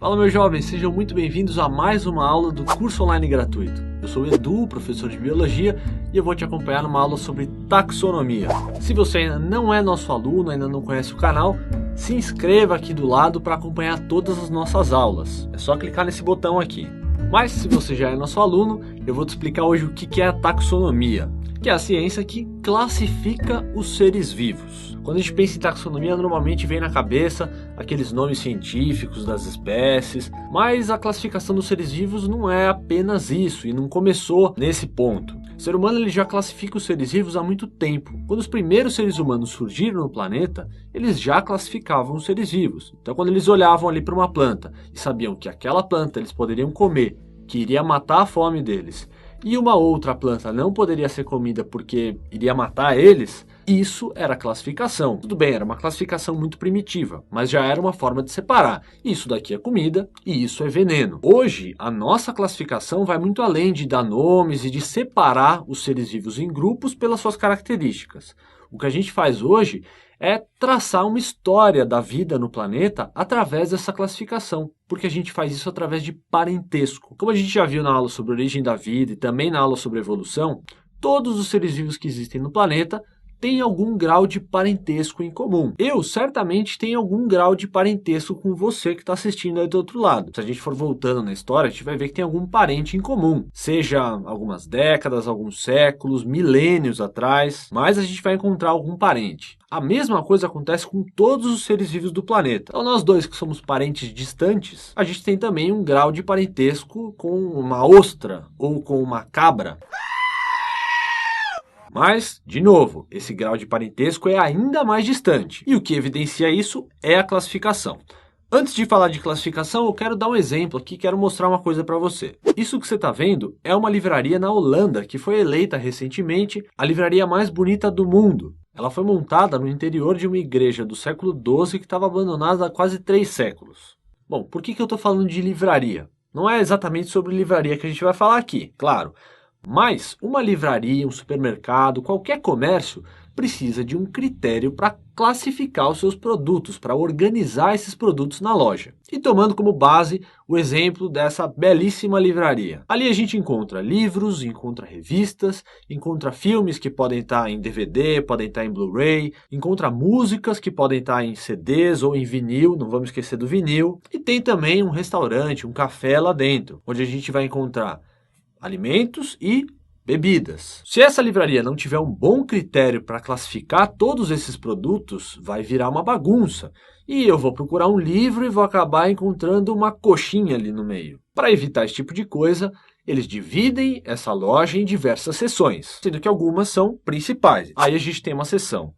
Fala, meus jovens, sejam muito bem-vindos a mais uma aula do curso online gratuito. Eu sou o Edu, professor de Biologia, e eu vou te acompanhar numa aula sobre taxonomia. Se você ainda não é nosso aluno, ainda não conhece o canal, se inscreva aqui do lado para acompanhar todas as nossas aulas. É só clicar nesse botão aqui. Mas se você já é nosso aluno, eu vou te explicar hoje o que é a taxonomia, que é a ciência que classifica os seres vivos. Quando a gente pensa em taxonomia, normalmente vem na cabeça aqueles nomes científicos das espécies, mas a classificação dos seres vivos não é apenas isso, e não começou nesse ponto. O ser humano ele já classifica os seres vivos há muito tempo. Quando os primeiros seres humanos surgiram no planeta, eles já classificavam os seres vivos. Então quando eles olhavam ali para uma planta e sabiam que aquela planta eles poderiam comer, que iria matar a fome deles, e uma outra planta não poderia ser comida porque iria matar eles, isso era classificação. Tudo bem, era uma classificação muito primitiva, mas já era uma forma de separar. Isso daqui é comida e isso é veneno. Hoje, a nossa classificação vai muito além de dar nomes e de separar os seres vivos em grupos pelas suas características. O que a gente faz hoje é traçar uma história da vida no planeta através dessa classificação, porque a gente faz isso através de parentesco. Como a gente já viu na aula sobre a origem da vida e também na aula sobre evolução, todos os seres vivos que existem no planeta têm algum grau de parentesco em comum. Eu certamente tenho algum grau de parentesco com você que está assistindo aí do outro lado. Se a gente for voltando na história, a gente vai ver que tem algum parente em comum. Seja algumas décadas, alguns séculos, milênios atrás, mas a gente vai encontrar algum parente. A mesma coisa acontece com todos os seres vivos do planeta. Então nós dois que somos parentes distantes, a gente tem também um grau de parentesco com uma ostra ou com uma cabra. Mas, de novo, esse grau de parentesco é ainda mais distante. E o que evidencia isso é a classificação. Antes de falar de classificação, eu quero dar um exemplo aqui, quero mostrar uma coisa para você. Isso que você está vendo é uma livraria na Holanda, que foi eleita recentemente a livraria mais bonita do mundo. Ela foi montada no interior de uma igreja do século XII que estava abandonada há quase 3 séculos. Bom, por que eu estou falando de livraria? Não é exatamente sobre livraria que a gente vai falar aqui, claro. Mas uma livraria, um supermercado, qualquer comércio precisa de um critério para classificar os seus produtos, para organizar esses produtos na loja. E tomando como base o exemplo dessa belíssima livraria. Ali a gente encontra livros, encontra revistas, encontra filmes que podem estar em DVD, podem estar em Blu-ray, encontra músicas que podem estar em CDs ou em vinil, não vamos esquecer do vinil. E tem também um restaurante, um café lá dentro, onde a gente vai encontrar alimentos e bebidas. Se essa livraria não tiver um bom critério para classificar todos esses produtos, vai virar uma bagunça. E eu vou procurar um livro e vou acabar encontrando uma coxinha ali no meio. Para evitar esse tipo de coisa, eles dividem essa loja em diversas seções, sendo que algumas são principais. Aí a gente tem uma seção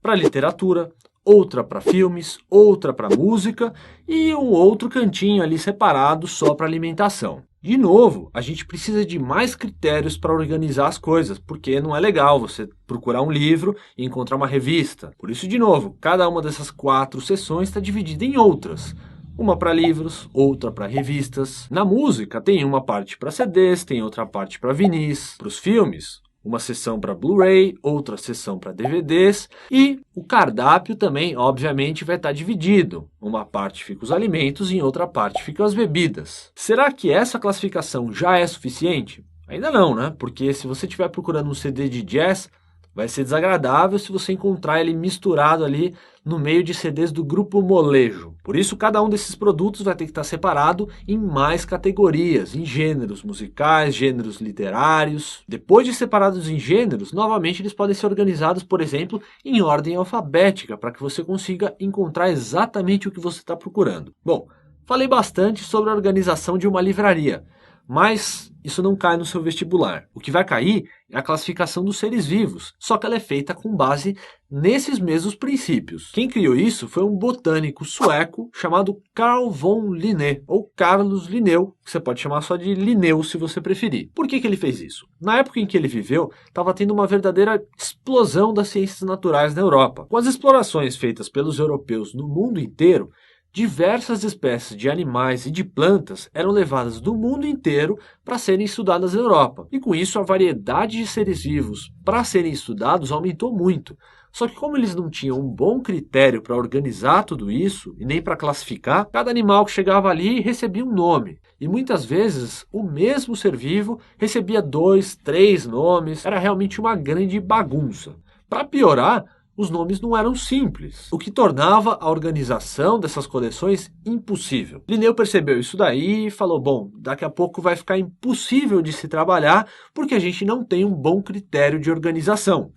para literatura, outra para filmes, outra para música e um outro cantinho ali separado só para alimentação. De novo, a gente precisa de mais critérios para organizar as coisas, porque não é legal você procurar um livro e encontrar uma revista. Por isso, de novo, cada uma dessas 4 seções está dividida em outras. Uma para livros, outra para revistas. Na música tem uma parte para CDs, tem outra parte para vinis. Para os filmes, uma seção para Blu-ray, outra seção para DVDs e o cardápio também, obviamente, vai estar dividido. Uma parte fica os alimentos e em outra parte ficam as bebidas. Será que essa classificação já é suficiente? Ainda não, né? Porque se você estiver procurando um CD de jazz, vai ser desagradável se você encontrar ele misturado ali no meio de CDs do grupo Molejo. Por isso, cada um desses produtos vai ter que estar separado em mais categorias, em gêneros musicais, gêneros literários. Depois de separados em gêneros, novamente eles podem ser organizados, por exemplo, em ordem alfabética, para que você consiga encontrar exatamente o que você está procurando. Bom, falei bastante sobre a organização de uma livraria, mas isso não cai no seu vestibular. O que vai cair é a classificação dos seres vivos, só que ela é feita com base nesses mesmos princípios. Quem criou isso foi um botânico sueco chamado Carl von Linné, ou Carlos Linneu, que você pode chamar só de Linneu se você preferir. Por que ele fez isso? Na época em que ele viveu, estava tendo uma verdadeira explosão das ciências naturais na Europa. Com as explorações feitas pelos europeus no mundo inteiro, diversas espécies de animais e de plantas eram levadas do mundo inteiro para serem estudadas na Europa. E com isso a variedade de seres vivos para serem estudados aumentou muito. Só que como eles não tinham um bom critério para organizar tudo isso e nem para classificar, cada animal que chegava ali recebia um nome. E muitas vezes o mesmo ser vivo recebia 2, 3 nomes. Era realmente uma grande bagunça. Para piorar, os nomes não eram simples, o que tornava a organização dessas coleções impossível. Linneu percebeu isso daí e falou, bom, daqui a pouco vai ficar impossível de se trabalhar porque a gente não tem um bom critério de organização.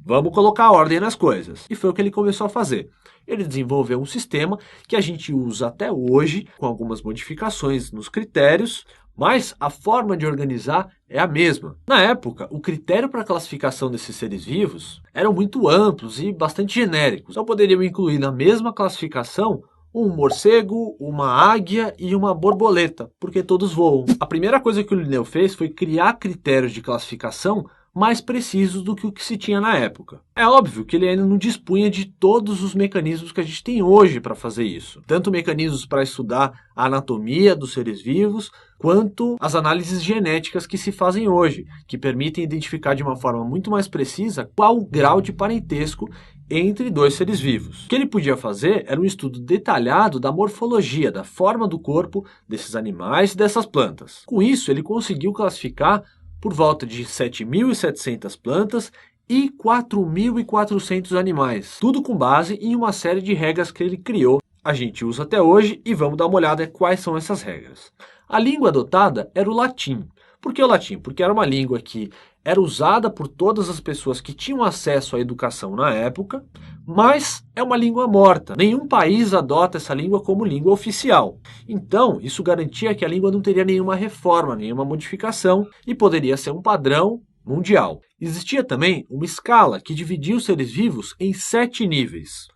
Vamos colocar ordem nas coisas. E foi o que ele começou a fazer. Ele desenvolveu um sistema que a gente usa até hoje, com algumas modificações nos critérios, mas a forma de organizar é a mesma. Na época, o critério para a classificação desses seres vivos eram muito amplos e bastante genéricos. Então poderiam incluir na mesma classificação um morcego, uma águia e uma borboleta, porque todos voam. A primeira coisa que o Linneu fez foi criar critérios de classificação mais precisos do que o que se tinha na época. É óbvio que ele ainda não dispunha de todos os mecanismos que a gente tem hoje para fazer isso. Tanto mecanismos para estudar a anatomia dos seres vivos, quanto as análises genéticas que se fazem hoje, que permitem identificar de uma forma muito mais precisa qual o grau de parentesco entre dois seres vivos. O que ele podia fazer era um estudo detalhado da morfologia, da forma do corpo desses animais e dessas plantas. Com isso, ele conseguiu classificar por volta de 7.700 plantas e 4.400 animais, tudo com base em uma série de regras que ele criou. A gente usa até hoje e vamos dar uma olhada em quais são essas regras. A língua adotada era o latim. Por que o latim? Porque era uma língua que era usada por todas as pessoas que tinham acesso à educação na época, mas é uma língua morta. Nenhum país adota essa língua como língua oficial. Então, isso garantia que a língua não teria nenhuma reforma, nenhuma modificação e poderia ser um padrão mundial. Existia também uma escala que dividia os seres vivos em 7 níveis: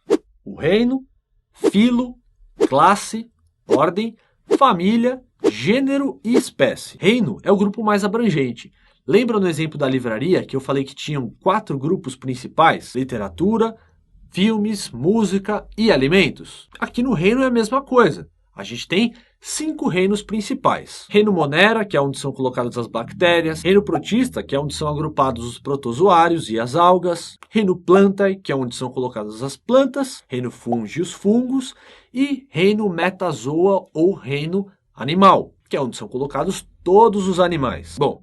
o reino, filo, classe, ordem, família, gênero e espécie. Reino é o grupo mais abrangente. Lembra no exemplo da livraria que eu falei que tinham 4 grupos principais? Literatura, filmes, música e alimentos? Aqui no reino é a mesma coisa. A gente tem 5 reinos principais. Reino Monera, que é onde são colocadas as bactérias. Reino Protista, que é onde são agrupados os protozoários e as algas. Reino Plantae, que é onde são colocadas as plantas. Reino Fungi, os fungos. E Reino Metazoa ou Reino Animal, que é onde são colocados todos os animais. Bom,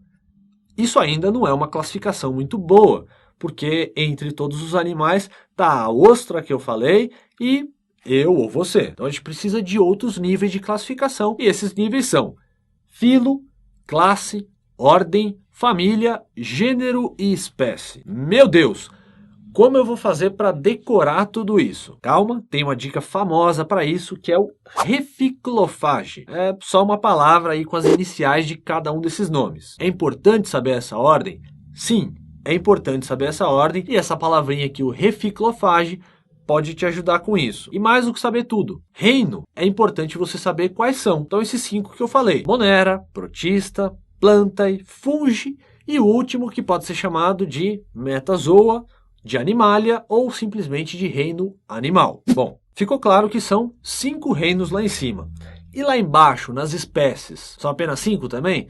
isso ainda não é uma classificação muito boa, porque entre todos os animais está a ostra que eu falei e eu ou você. Então a gente precisa de outros níveis de classificação. E esses níveis são filo, classe, ordem, família, gênero e espécie. Meu Deus! Como eu vou fazer para decorar tudo isso? Calma, tem uma dica famosa para isso, que é o reficlofage. É só uma palavra aí com as iniciais de cada um desses nomes. É importante saber essa ordem? Sim, é importante saber essa ordem, e essa palavrinha aqui, o reficlofage, pode te ajudar com isso. E mais do que saber tudo, reino, é importante você saber quais são. Então esses 5 que eu falei: Monera, Protista, Plantae, Fungi e o último, que pode ser chamado de Metazoa, de Animalia ou simplesmente de reino animal. Bom, ficou claro que são 5 reinos lá em cima. E lá embaixo, nas espécies, são apenas 5 também?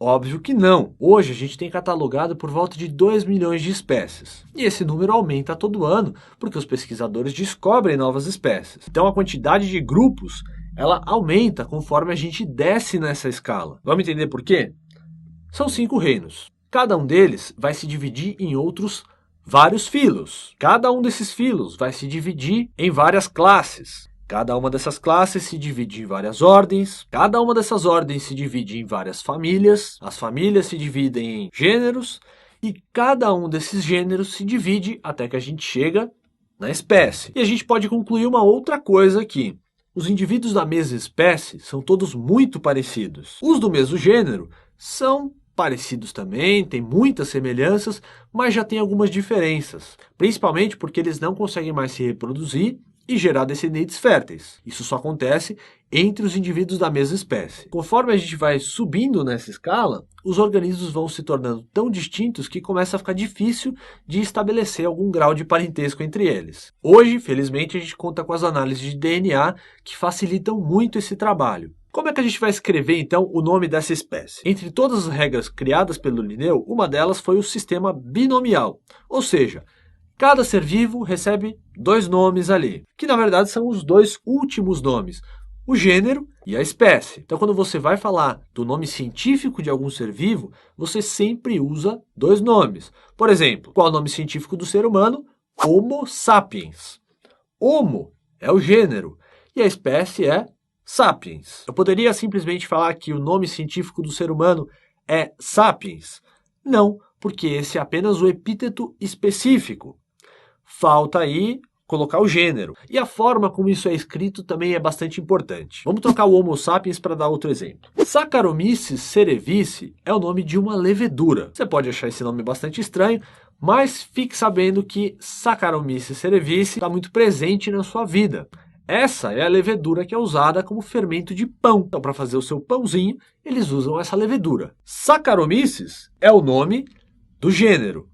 Óbvio que não. Hoje a gente tem catalogado por volta de 2 milhões de espécies. E esse número aumenta todo ano, porque os pesquisadores descobrem novas espécies. Então a quantidade de grupos, ela aumenta conforme a gente desce nessa escala. Vamos entender por quê? São 5 reinos. Cada um deles vai se dividir em outros vários filos. Cada um desses filos vai se dividir em várias classes. Cada uma dessas classes se divide em várias ordens. Cada uma dessas ordens se divide em várias famílias. As famílias se dividem em gêneros. E cada um desses gêneros se divide até que a gente chega na espécie. E a gente pode concluir uma outra coisa aqui. Os indivíduos da mesma espécie são todos muito parecidos. Os do mesmo gênero são parecidos também, têm muitas semelhanças, mas já tem algumas diferenças, principalmente porque eles não conseguem mais se reproduzir e gerar descendentes férteis. Isso só acontece entre os indivíduos da mesma espécie. Conforme a gente vai subindo nessa escala, os organismos vão se tornando tão distintos que começa a ficar difícil de estabelecer algum grau de parentesco entre eles. Hoje, felizmente, a gente conta com as análises de DNA que facilitam muito esse trabalho. Como é que a gente vai escrever, então, o nome dessa espécie? Entre todas as regras criadas pelo Linneu, uma delas foi o sistema binomial, ou seja, cada ser vivo recebe dois nomes ali, que na verdade são os dois últimos nomes, o gênero e a espécie. Então, quando você vai falar do nome científico de algum ser vivo, você sempre usa dois nomes. Por exemplo, qual é o nome científico do ser humano? Homo sapiens. Homo é o gênero e a espécie é sapiens. Eu poderia simplesmente falar que o nome científico do ser humano é sapiens? Não, porque esse é apenas o epíteto específico. Falta aí colocar o gênero. E a forma como isso é escrito também é bastante importante. Vamos trocar o Homo sapiens para dar outro exemplo. Saccharomyces cerevisiae é o nome de uma levedura. Você pode achar esse nome bastante estranho, mas fique sabendo que Saccharomyces cerevisiae está muito presente na sua vida. Essa é a levedura que é usada como fermento de pão. Então, para fazer o seu pãozinho, eles usam essa levedura. Saccharomyces é o nome do gênero.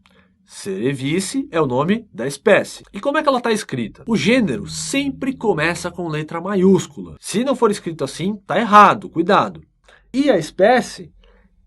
Cerevisiae é o nome da espécie. E como é que ela está escrita? O gênero sempre começa com letra maiúscula. Se não for escrito assim, está errado, cuidado. E a espécie,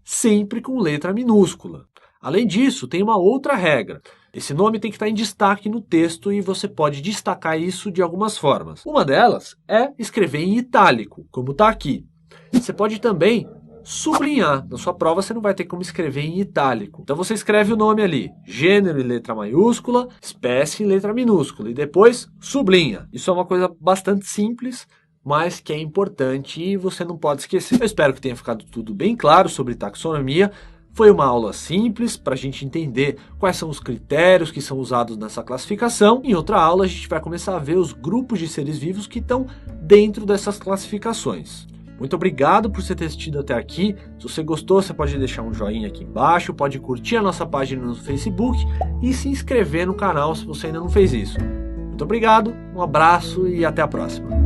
sempre com letra minúscula. Além disso, tem uma outra regra. Esse nome tem que estar em destaque no texto e você pode destacar isso de algumas formas. Uma delas é escrever em itálico, como está aqui. Você pode também sublinhar. Na sua prova você não vai ter como escrever em itálico. Então você escreve o nome ali, gênero em letra maiúscula, espécie em letra minúscula e depois sublinha. Isso é uma coisa bastante simples, mas que é importante e você não pode esquecer. Eu espero que tenha ficado tudo bem claro sobre taxonomia. Foi uma aula simples para a gente entender quais são os critérios que são usados nessa classificação. Em outra aula a gente vai começar a ver os grupos de seres vivos que estão dentro dessas classificações. Muito obrigado por você ter assistido até aqui. Se você gostou, você pode deixar um joinha aqui embaixo, pode curtir a nossa página no Facebook e se inscrever no canal se você ainda não fez isso. Muito obrigado, um abraço e até a próxima.